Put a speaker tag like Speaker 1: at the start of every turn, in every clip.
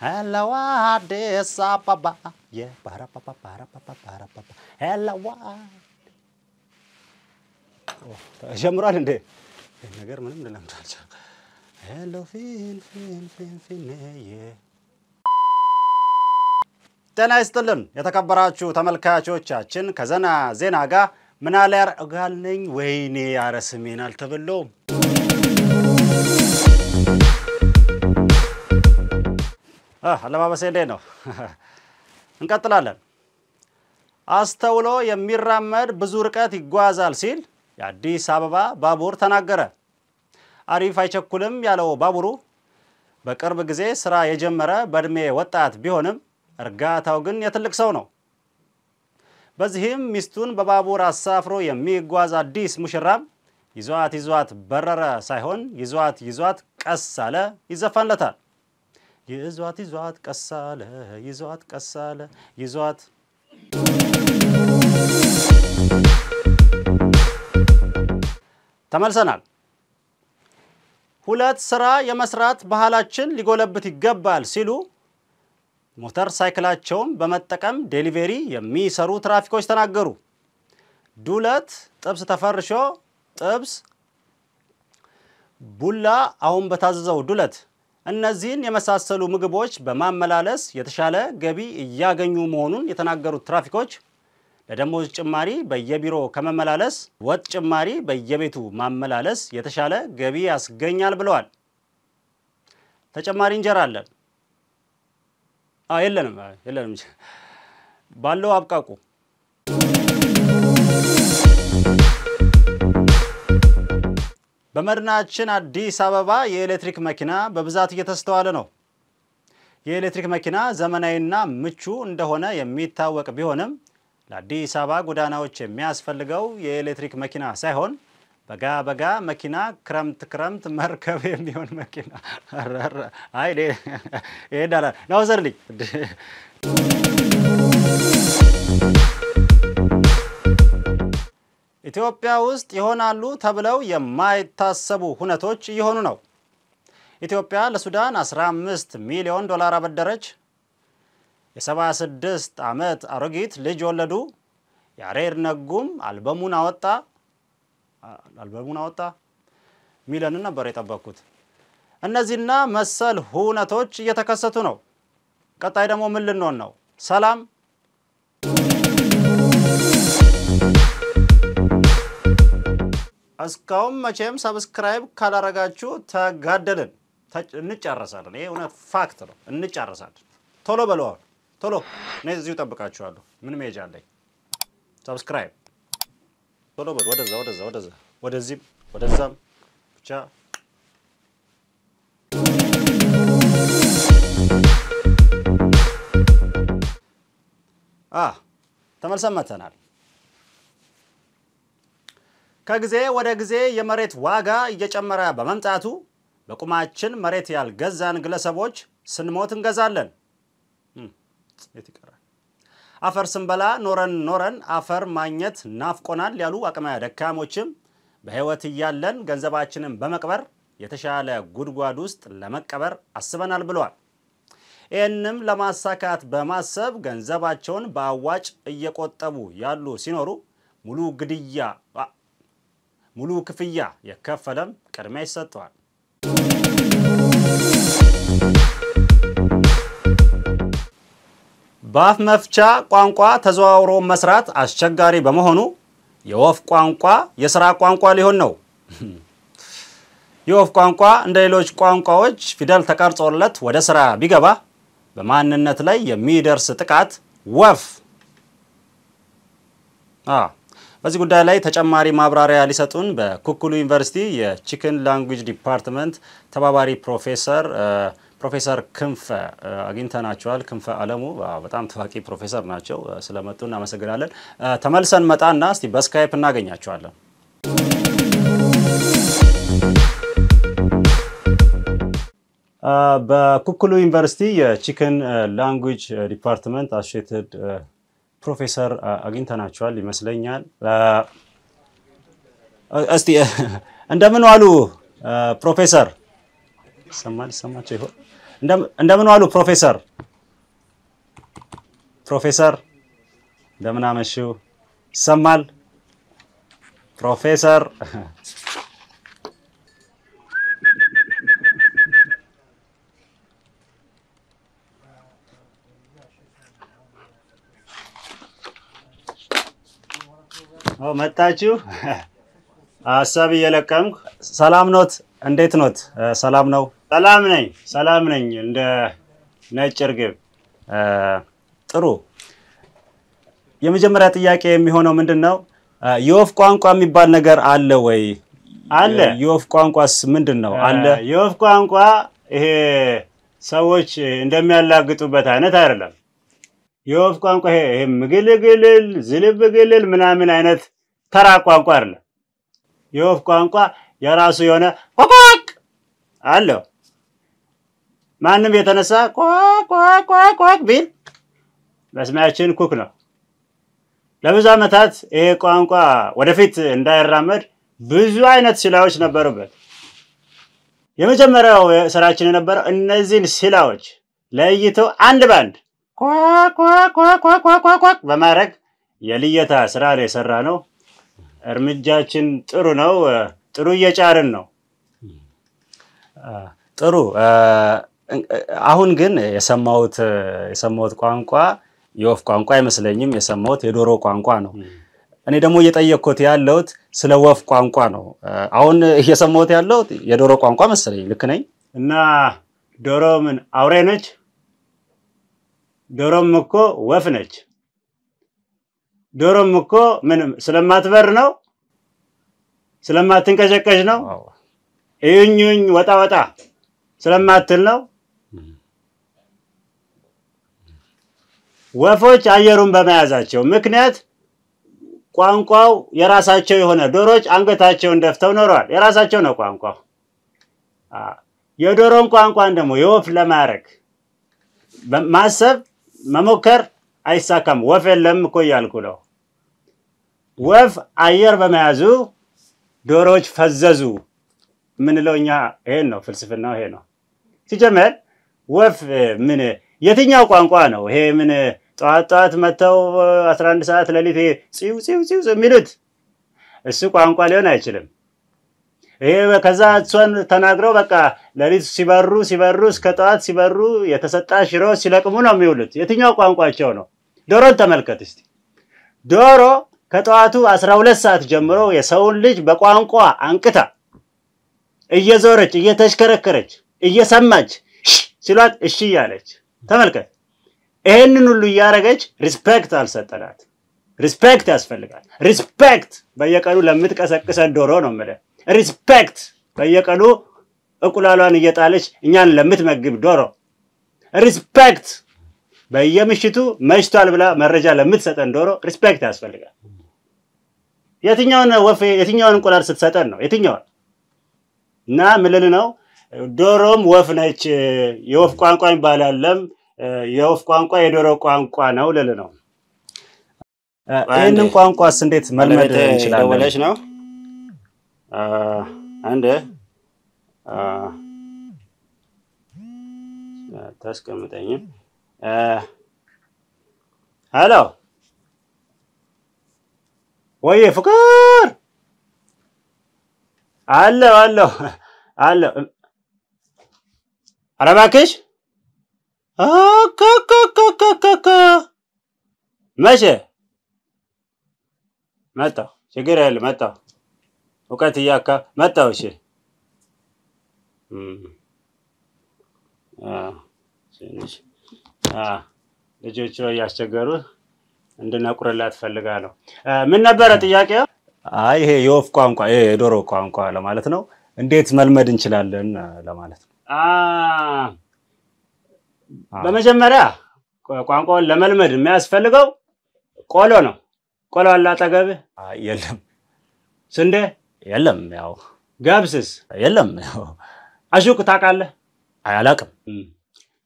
Speaker 1: Hello Addis Ababa yeah para papa Hello ጀምሯል እንዴ ነገር ምንም እንደላምታቻ Hello fin ጤና ይስጥልን የተከበራችሁ ተመልካቾቻችን ከዘና ዜና ጋር ምናለ ያርጋል ነኝ ወይኔ ያረስሜን አልተበለው አለባበሴ እንዴ ነው እንቀጥላለን አስተውሎ የሚራመድ ብዙ ርቀት ይጓዛል ሲል የአዲስ አበባ ባቡር ተናገረ አሪፍ አይቸኩልም ያለው ባቡሩ በቅርብ ጊዜ ስራ የጀመረ በእድሜ ወጣት ቢሆንም እርጋታው ግን የትልቅ ሰው ነው በዚህም ሚስቱን በባቡር አሳፍሮ የሚጓዝ አዲስ ሙሽራም ይዟት በረረ ሳይሆን ይዟት ቀሳለ ይዘፈንለታል ይዟት ቀሳለ ይዟት ተመልሰናል ሁለት ስራ የመስራት ባህላችን ሊጎለብት ይገባል ሲሉ ሞተር ሳይክላቸውን በመጠቀም ዴሊቨሪ የሚሰሩ ትራፊኮች ተናገሩ ዱለት ጥብስ ተፈርሾ ጥብስ ቡላ አሁን በታዘዘው ዱለት እነዚህን የመሳሰሉ ምግቦች በማመላለስ የተሻለ ገቢ እያገኙ መሆኑን የተናገሩት ትራፊኮች ለደሞዝ ጭማሪ በየቢሮ ከመመላለስ ወጥ ጭማሪ በየቤቱ ማመላለስ የተሻለ ገቢ ያስገኛል ብለዋል ተጨማሪ እንጀራ አለ የለንም ባለው አብቃቁ በመድናችን አዲስ አበባ የኤሌክትሪክ መኪና በብዛት እየተስተዋለ ነው የኤሌክትሪክ መኪና ዘመናዊና ምቹ እንደሆነ የሚታወቅ ቢሆንም ለአዲስ አበባ ጎዳናዎች የሚያስፈልገው የኤሌክትሪክ መኪና ሳይሆን በጋ መኪና ክረምት መርከብ የሚሆን መኪና አይ ይሄዳል ነው ዘርልኝ ኢትዮጵያ ውስጥ ይሆናሉ ተብለው የማይታሰቡ ሁነቶች ይሆኑ ነው ኢትዮጵያ ለሱዳን 15 ሚሊዮን ዶላር አበደረች የ76 ዓመት አሮጊት ልጅ ወለዱ ያሬድ ነጉም አልበሙን አወጣ ሚሊዮን ነበር የጠበቁት እነዚህና መሰል ሁነቶች እየተከሰቱ ነው ቀጣይ ደግሞ ምን ልንሆን ነው ሰላም እስካሁን መቼም ሰብስክራይብ ካላረጋችሁ ተጋደልን እንጨርሳለን ይሄ እውነት ፋክት ነው እንጨርሳለን ቶሎ በለው ቶሎ ነዚሁ ተጠብቃችኋለሁ ምን ሜጅ አለኝ ሰብስክራይብ ቶሎ በል ወደዛም ብቻ ተመልሰመተናል ከጊዜ ወደ ጊዜ የመሬት ዋጋ እየጨመረ በመምጣቱ በቁማችን መሬት ያልገዛን ግለሰቦች ስንሞት እንገዛለን የትቀራ አፈር ስንበላ ኖረን አፈር ማግኘት ናፍቆናል ያሉ አቅመ ደካሞችም በህይወት ያለን ገንዘባችንን በመቅበር የተሻለ ጉድጓድ ውስጥ ለመቀበር አስበናል ብለዋል እነም ለማሳካት በማሰብ ገንዘባቸውን በአዋጭ እየቆጠቡ ያሉ ሲኖሩ ሙሉ ክፍያ የከፈለም ቅድሚያ ይሰጣል ባፍ መፍቻ ቋንቋ ተዘዋውሮ መስራት አስቸጋሪ በመሆኑ የወፍ ቋንቋ የሥራ ቋንቋ ሊሆን ነው የወፍ ቋንቋ እንደ ሌሎች ቋንቋዎች ፊደል ተቀርጾለት ወደ ሥራ ቢገባ በማንነት ላይ የሚደርስ ጥቃት ወፍ በዚህ ጉዳይ ላይ ተጨማሪ ማብራሪያ ሊሰጡን በኩኩሉ ዩኒቨርሲቲ የቺክን ላንጉዌጅ ዲፓርትመንት ተባባሪ ፕሮፌሰር ክንፈ አግኝተናቸዋል ክንፈ አለሙ በጣም ታዋቂ ፕሮፌሰር ናቸው ስለመጡና አመሰግናለን ተመልሰን መጣና እስቲ በስካይፕ እናገኛቸዋለን በኩኩሉ ዩኒቨርሲቲ የቺክን ላንጉዌጅ ዲፓርትመንት አሶሲኤትድ ፕሮፌሰር አግኝተናቸዋል ይመስለኛል እስቲ እንደምን ዋሉ ፕሮፌሰር ሰማቸው ይሆን እንደምን ዋሉ ፕሮፌሰር እንደምን አመሹ ይሰማል ፕሮፌሰር መጣችሁ ሐሳብ እየለቀምኩ ሰላም ኖት እንዴት ኖት ሰላም ነው ሰላም ነኝ እንደ ነጭ እርግብ ጥሩ የመጀመሪያ ጥያቄ የሚሆነው ምንድነው የወፍ ቋንቋ የሚባል ነገር አለ ወይ አለ የወፍ ቋንቋስ ምንድነው አለ የወፍ ቋንቋ ይሄ ሰዎች እንደሚያላግጡበት አይነት አይደለም የወፍ ቋንቋ ይሄ ምግልግልል ዝልብግልል ምናምን አይነት ተራ ቋንቋ አይደለም የወፍ ቋንቋ የራሱ የሆነ ቋቋቅ አለው ማንንም የተነሳ ቋቋቅ ቢል በስማችን ኩክ ነው ለብዙ ዓመታት ይሄ ቋንቋ ወደፊት እንዳይራመድ ብዙ አይነት ሲላዎች ነበሩበት የመጀመሪያው ስራችን የነበረው እነዚህን ሲላዎች ለይተው አንድ ባንድ ቋቋቅ በማድረግ የልየታ ስራ ላይ ሰራ ነው እርምጃችን ጥሩ ነው ጥሩ እየጫርን ነው ጥሩ አሁን ግን የሰማሁት ቋንቋ የወፍ ቋንቋ አይመስለኝም የሰማሁት የዶሮ ቋንቋ ነው እኔ ደግሞ እየጠየቅኩት ያለሁት ስለ ወፍ ቋንቋ ነው አሁን እየሰማሁት ያለሁት የዶሮ ቋንቋ መሰለኝ ልክ ነኝ እና ዶሮ ምን አውሬ ነች ዶሮም እኮ ወፍ ነች ዶሮም እኮ ምን ስለማትበር ነው ስለማትንቀሸቀሽ ነው እዩኝ ወጣ ስለማትል ነው ወፎች አየሩን በመያዛቸው ምክንያት ቋንቋው የራሳቸው የሆነ ዶሮች አንገታቸውን ደፍተው ኖረዋል የራሳቸው ነው ቋንቋው የዶሮን ቋንቋን ደግሞ የወፍ ለማረክ ማሰብ መሞከር አይሳካም ወፍ የለም እኮ ያልኩ ነው ወፍ አየር በመያዙ ዶሮች ፈዘዙ ምንለውኛ ይሄን ነው ፍልስፍናው ይሄ ነው ሲጀመር ወፍ ምን የትኛው ቋንቋ ነው ይሄ ምን ጧት መተው 11 ሰዓት ለሊት ጺው የሚሉት እሱ ቋንቋ ሊሆን አይችልም ይሄ ከዛ እሷን ተናግረው በቃ ለሊት ሲበሩ እስከ ጧት ሲበሩ የተሰጣ ሽሮ ሲለቅሙ ነው የሚውሉት የትኛው ቋንቋቸው ነው ዶሮን ተመልከት እስቲ ዶሮ ከጧቱ 12 ሰዓት ጀምሮ የሰውን ልጅ በቋንቋ አንቅታ እየዞረች እየተሽከረከረች እየሰማች ሲሏት እሺ ያለች ተመልከት ይሄንን ሁሉ ያረጋች ሪስፔክት አልሰጠላት ሪስፔክት ያስፈልጋል ሪስፔክት በየቀኑ ለምትቀሰቅሰን ዶሮ ነው ማለት ሪስፔክት በየቀኑ እቁላሏን እየጣለች እኛን ለምትመግብ ዶሮ ሪስፔክት በየምሽቱ መሽቷል ብላ መረጃ ለምትሰጠን ዶሮ ሪስፔክት ያስፈልጋል የትኛውን ወፍ የትኛውን እንቁላል ስትሰጠን ነው የትኛውን እና ምልል ነው ዶሮም ወፍ ነች የወፍ ቋንቋ ይባላልም የወፍ ቋንቋ የዶሮ ቋንቋ ነው ልል ነው ይሄንን ቋንቋስ እንዴት መልመድ እንችላለን ወለሽ ነው አንድ ታስቀምጠኝ ሃሎ ወይ ፍቅር አለ አረባክሽ መቼ መጣው ችግር ያለ መጣው ወቀት ያካ መጣው እሺ ትንሽ ልጆቹ ያስቸገሩ እንድናቁርላት ፈልጋለሁ ምን ነበር ጥያቄው አይ ይሄ የወፍ ቋንቋ የዶሮ ቋንቋ ለማለት ነው እንዴት መልመድ እንችላለን ለማለት ነው በመጀመሪያ ቋንቋውን ለመልመድ የሚያስፈልገው ቆሎ ነው ቆሎ አላጠገብ የለም ስንዴ የለም ያው ገብስስ የለም ያው አሹክ ታቃለ አያላቅም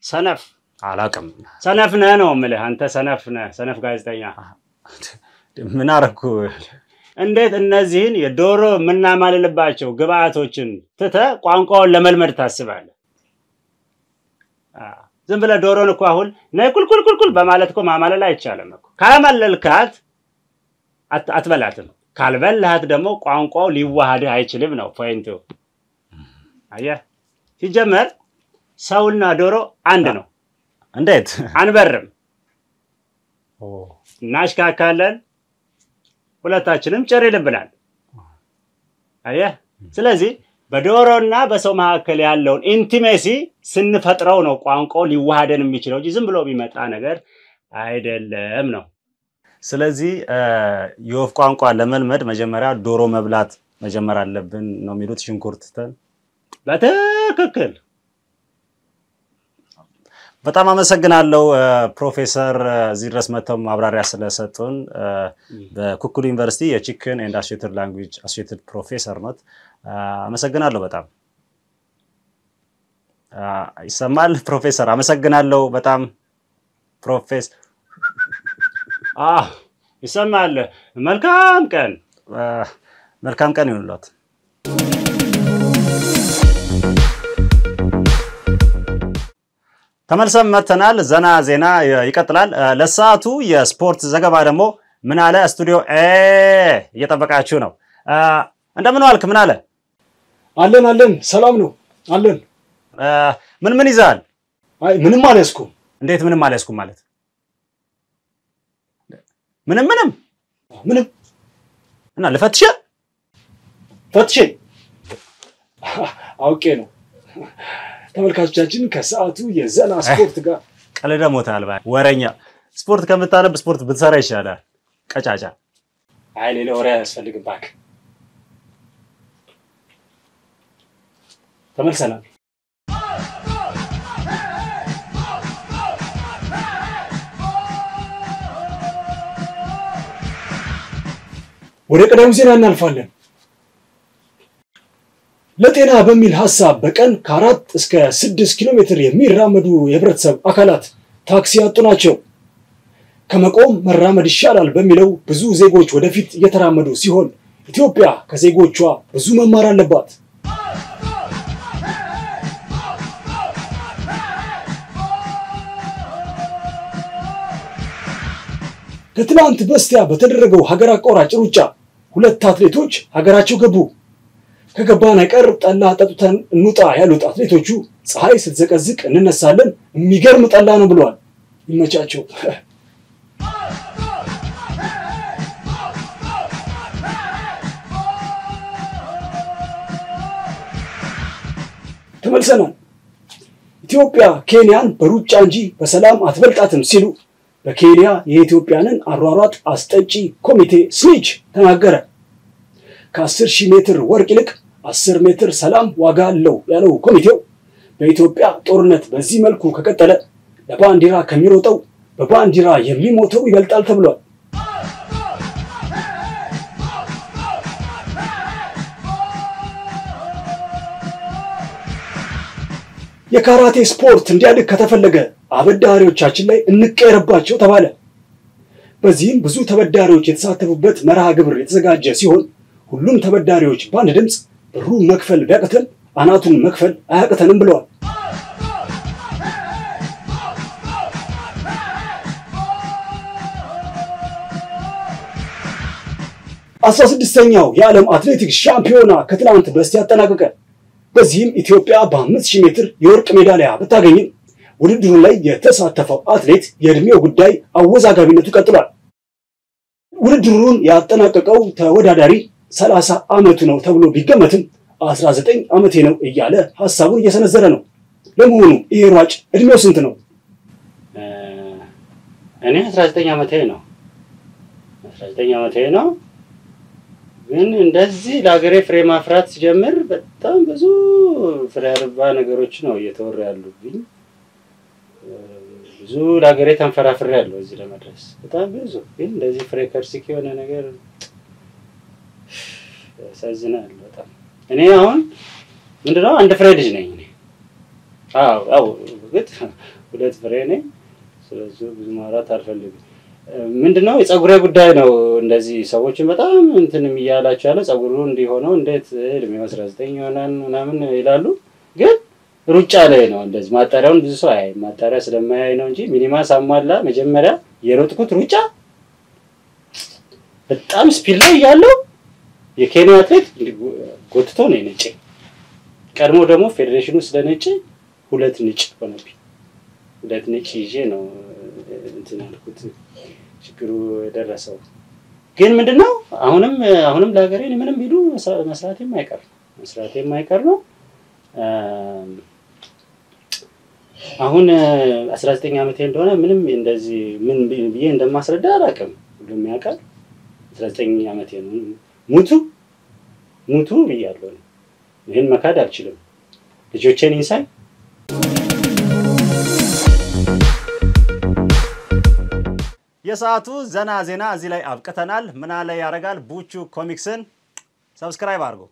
Speaker 1: ሰነፍ አላቅም ሰነፍ ነህ ነው ማለት አንተ ሰነፍ ነህ ሰነፍ ጋዜጠኛ ምን አረኩ እንዴት እነዚህን የዶሮ ምናማልልባቸው ግብአቶችን ትተ ቋንቋውን ለመልመድ ታስባለህ ዝም ብለህ ዶሮን እኮ አሁን ነይ ኩልኩል በማለት እኮ ማማለል አይቻልም እኮ ካለመለልካት አትበላትም ካልበላሃት ደግሞ ቋንቋው ሊዋሃድ አይችልም ነው ፖይንቱ አየህ ሲጀመር ሰውና ዶሮ አንድ ነው እንዴት አንበርም እናሽካካለን ሁለታችንም ጭር ይልብናል አየህ ስለዚህ በዶሮና በሰው መካከል ያለውን ኢንቲሜሲ ስንፈጥረው ነው ቋንቋው ሊዋሃደን የሚችለው እንጂ ዝም ብሎ ቢመጣ ነገር አይደለም ነው ስለዚህ የወፍ ቋንቋ ለመልመድ መጀመሪያ ዶሮ መብላት መጀመር አለብን ነው የሚሉት ሽንኩርትተን በትክክል በጣም አመሰግናለሁ ፕሮፌሰር ዚድረስ መተም ማብራሪያ ስለሰጡን በኩኩሉ ዩኒቨርሲቲ የቺክን ኤንድ አሶሲኤትድ ላንጉዌጅ አሶሲኤትድ ፕሮፌሰር ኖት አመሰግናለሁ በጣም ይሰማል ፕሮፌሰር አመሰግናለሁ በጣም ፕሮፌሰር ይሰማል መልካም ቀን ይሁንልዎት ተመልሰን መተናል ዘና ዜና ይቀጥላል ለሰዓቱ የስፖርት ዘገባ ደግሞ ምን አለ ስቱዲዮ እየተጠበቃችሁ ነው እንደምን ዋልክ ምን አለ
Speaker 2: አለን ሰላም ነው አለን
Speaker 1: ምን ይዛል
Speaker 2: አይ ምንም አልያዝኩም
Speaker 1: እንዴት ምንም አልያዝኩም ማለት ምንም እና ለፈትሽ አውቄ ነው ተመልካቾቻችን ከሰዓቱ የዘና ስፖርት ጋር ቀለደ ሞታል ባይ ወረኛ ስፖርት ከምታነብ ስፖርት ብትሰራ ይሻላል ቀጫጫ
Speaker 2: አይ ሌላ ወሬ ያስፈልግም ባክ ተመልሰናል ወደ ቀደም ዜና እናልፋለን ለጤና በሚል ሐሳብ በቀን ከ4 እስከ 6 ኪሎ ሜትር የሚራመዱ የህብረተሰብ አካላት ታክሲ ያጡ ናቸው ከመቆም መራመድ ይሻላል በሚለው ብዙ ዜጎች ወደፊት እየተራመዱ ሲሆን ኢትዮጵያ ከዜጎቿ ብዙ መማር አለባት ከትላንት በስቲያ በተደረገው ሀገር አቋራጭ ሩጫ ሁለት አትሌቶች ሀገራቸው ገቡ ከገባን አይቀር ጠላ ጠጥተን እንውጣ ያሉት አትሌቶቹ ፀሐይ ስትዘቀዝቅ እንነሳለን የሚገርም ጠላ ነው ብለዋል ይመቻቸው ተመልሰናል ኢትዮጵያ ኬንያን በሩጫ እንጂ በሰላም አትበልጣትም ሲሉ በኬንያ የኢትዮጵያንን አሯሯጥ አስጠጪ ኮሚቴ ስዊች ተናገረ ከ10,000 ሜትር ወርቅ ይልቅ 10 ሜትር ሰላም ዋጋ አለው ያለው ኮሚቴው በኢትዮጵያ ጦርነት በዚህ መልኩ ከቀጠለ ለባንዲራ ከሚሮጠው በባንዲራ የሚሞተው ይበልጣል ተብሏል የካራቴ ስፖርት እንዲያድግ ከተፈለገ አበዳሪዎቻችን ላይ እንቀየርባቸው ተባለ በዚህም ብዙ ተበዳሪዎች የተሳተፉበት መርሃ ግብር የተዘጋጀ ሲሆን ሁሉም ተበዳሪዎች ባንድ ድምጽ ብሩ መክፈል ቢያቅተን አናቱን መክፈል አያቅተንም ብለዋል አስራ ስድስተኛው የዓለም አትሌቲክስ ሻምፒዮና ከትላንት በስቲያ ተጠናቀቀ በዚህም ኢትዮጵያ በ5000 ሜትር የወርቅ ሜዳሊያ ብታገኝም ውድድሩ ላይ የተሳተፈው አትሌት የእድሜው ጉዳይ አወዛጋቢነቱ ቀጥሏል ውድድሩን ያጠናቀቀው ተወዳዳሪ 30 ዓመቱ ነው ተብሎ ቢገመትም 19 ዓመቴ ነው እያለ ሐሳቡን እየሰነዘረ ነው ለመሆኑ ይሄ ሯጭ እድሜው ስንት ነው
Speaker 1: እኔ 19 ዓመቴ ነው 19 ዓመቴ ነው ግን እንደዚህ ለሀገሬ ፍሬ ማፍራት ሲጀምር በጣም ብዙ ፍሬ አርባ ነገሮች ነው እየተወራ ያሉብኝ ብዙ ለሀገሬ ተንፈራፍሬ ያለው እዚህ ለመድረስ በጣም ብዙ ግን እንደዚህ ፍሬ ከርሲክ የሆነ ነገር ሳዝናል በጣም እኔ አሁን ምንድነው አንድ ፍሬ ልጅ ነኝ እኔ አው ግን ሁለት ፍሬ ነኝ ስለዚህ ብዙ ማውራት አልፈልግም ምንድነው የፀጉሬ ጉዳይ ነው እንደዚህ ሰዎችን በጣም እንትንም ይያላችሁ ያለ ፀጉሩ እንዲሆነው እንዴት እድሜ 19 ይሆናል ምናምን ይላሉ ግን ሩጫ ላይ ነው እንደዚህ ማጣሪያውን ብዙ ሰው አይ ማጣሪያ ስለማያይ ነው እንጂ ሚኒማ ሳሟላ መጀመሪያ የሮጥኩት ሩጫ በጣም ስፒድ ላይ ያለው የኬንያ አትሌት ጎትቶ ነው ነጭ ቀድሞ ደግሞ ፌዴሬሽኑ ስለነጭ ሁለት ነጭ ሆነብኝ ሁለት ነጭ ይዤ ነው እንትን አልኩት ችግሩ ደረሰው ግን ምንድነው አሁንም ለሀገሬ ምንም ቢሉ መስራቴም አይቀር ነው አሁን 19 ዓመቴ እንደሆነ ምንም እንደዚህ ምን ብዬ እንደማስረዳ አላውቅም ሁሉም ያውቃል 19 ዓመቴ ነው ሙቱ ብያለሁ ይሄን መካድ አልችልም ልጆቼን ኢንሳይ የሰዓቱ ዘና ዜና እዚህ ላይ አብቅተናል ምን አለ ያረጋል ቡቹ ኮሚክስን ሰብስክራይብ አድርጉ